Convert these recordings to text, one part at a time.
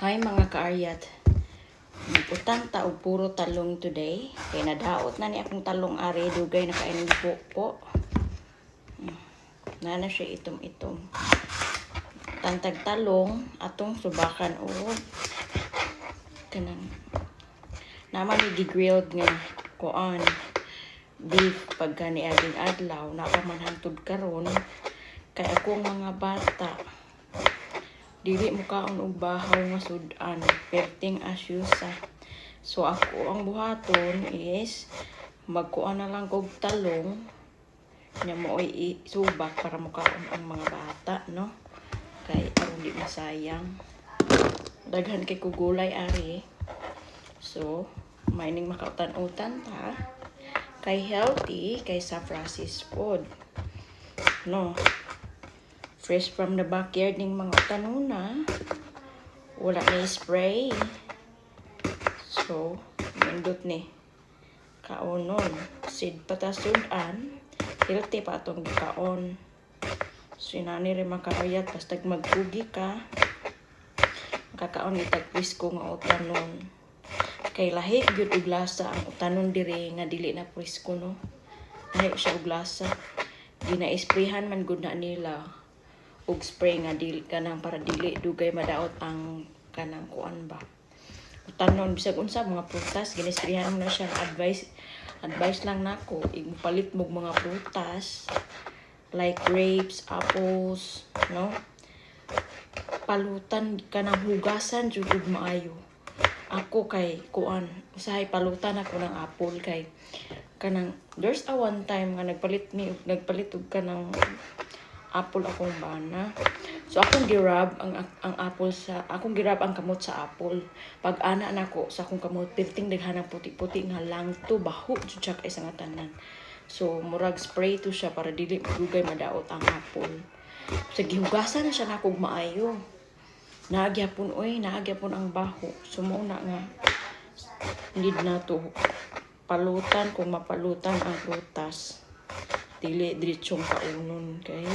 Hi mga kaaryat. Magutang ta og puro talong today. Kay nadaot na ni akong talong ari dugay na kainong po. Nana siya itom-itom. Tantag talong atong subakan o kanang naman ni gi-grilled nga kuan beef pagka ni ading adlaw na pa man hangtod karon kay akong mga bata dili mo kaon og bahaw nga sudan perting asyusa. So ako ang buhaton is magkuan na lang kog talong nya mo isubak para mukaon ang mga bata, no? Kay aron di masayang. Daghan kay kugulay ari. So may ning makautan-utan ta kay healthy kay sa processed food, no? Fresh from the backyard ning mga tanuna. Wala na spray. So, nindot ni. Kaonon. Seed patasudan. Healthy pa itong kaon. So, inani rin makaayat. Basta magpugi ka. Makakaon itagpis ko nga utanon. Kay lahi, yun uglasa ang utanon diri nga dili na presko, no? Lahi siya uglasa. Gina-sprayhan man gud na nila. Og spray nga dili kanang para dili dugay madaot ang kanang kuan ba utanon bisag unsa mga prutas ginisprihan mo na siya. Advice lang nako ipalit mo mga prutas like grapes, apples, no? Palutan kanang hugasan jud og maayo. Ako kay kuan usahay palutan ako ng apple kay kanang there's a one time nga nagpalit og kanang apple akong bana. So akong girab ang apple sa akong girab ang kamot sa apple. Pag ana nako sa akong kamot perting daghanang puti-puti nga langto baho jud siya kay sa tanan. So murag spray to siya para dili dugay madaot ang apple. So gihugasan na siya nako maayo. Naagyapon ang baho. So mo na nga need na to palutan kung mapalutan ang prutas. Dili diretsong kaunon kay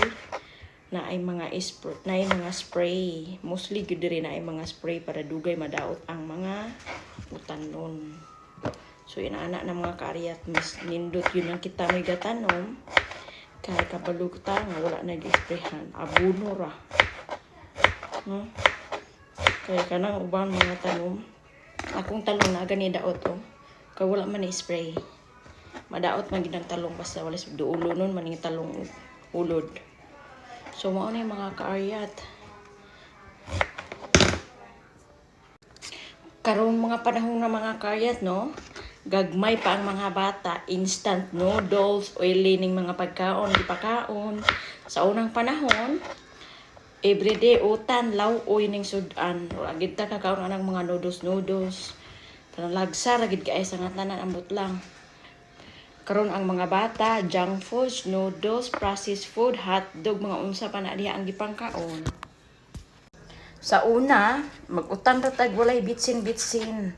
na ay mga spray mostly gyud diri na ay mga spray para dugay madaot ang mga utanon. So inaana na mga kaaryat mas nindot yun ang kita may gatanom kay kabalugta nga wala na gi-sprayhan abono ra, no? Kay kanang uban mga tanom akong talong na gani daot kay wala man i-spray. Madaot man gid ang talong basta wala sa duulonon man ning talong ulod. So mao na mga kaaryat. Karon mga panahon na mga kaaryat, no? Gagmay pa ang mga bata, instant noodles, oily ning mga pagkaon, ipakaon. Sa unang panahon, everyday utan, law-oy ning sudan. Wala gid ta kakaon anang mga noodles. Tanang lagsa ra gid kay sa tanan ambot lang. Karon ang mga bata, junk foods, noodles, processed food, hotdog, mga unsa pa na diha ang gipangkaon. Sa una, mag-utang ta tag walay bitsin-bitsin.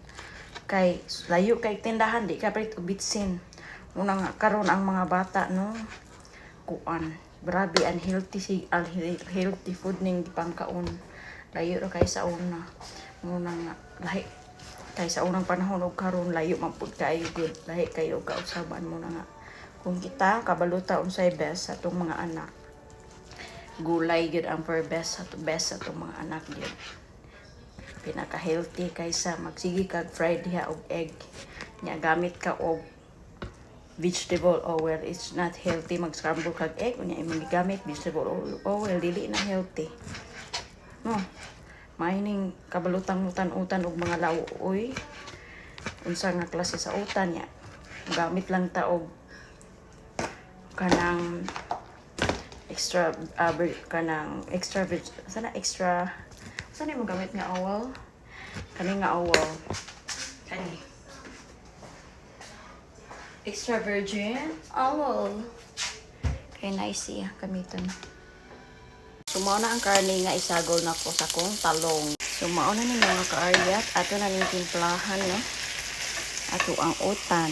Kay layo kay tindahan di ka palit og bitsin. Una nga karon ang mga bata, no? Kuan, grabe unhealthy food ning gipangkaon. Layo ra kay sa una. Una nga lahi kay sa unang panahon og karon layo man pud kayo good lahi kayo kausaban mo na nga kung kita kabaluta unsay best sa atong mga anak gulay gyud ang best sa atong mga anak gyud pinaka healthy kaysa magsige kag fried diha og egg nya gamit ka og vegetable oil it's not healthy mag scramble kag egg unya imong gamit vegetable oil dili na healthy, no? Mining kabalutang utan og mga lawoy. Unsa nga klase sa utan ya. Gamit lang ta og kanang extra sana mo gamit nga oil. Kani nga oil. Kani. Extra virgin oil. Kay nice siya gamiton. Sumao na ang karne nga isagol na ko sa kong talong. Sumao na ni mga kaaryat. Ato na ning timplahan, no? Ato ang utan.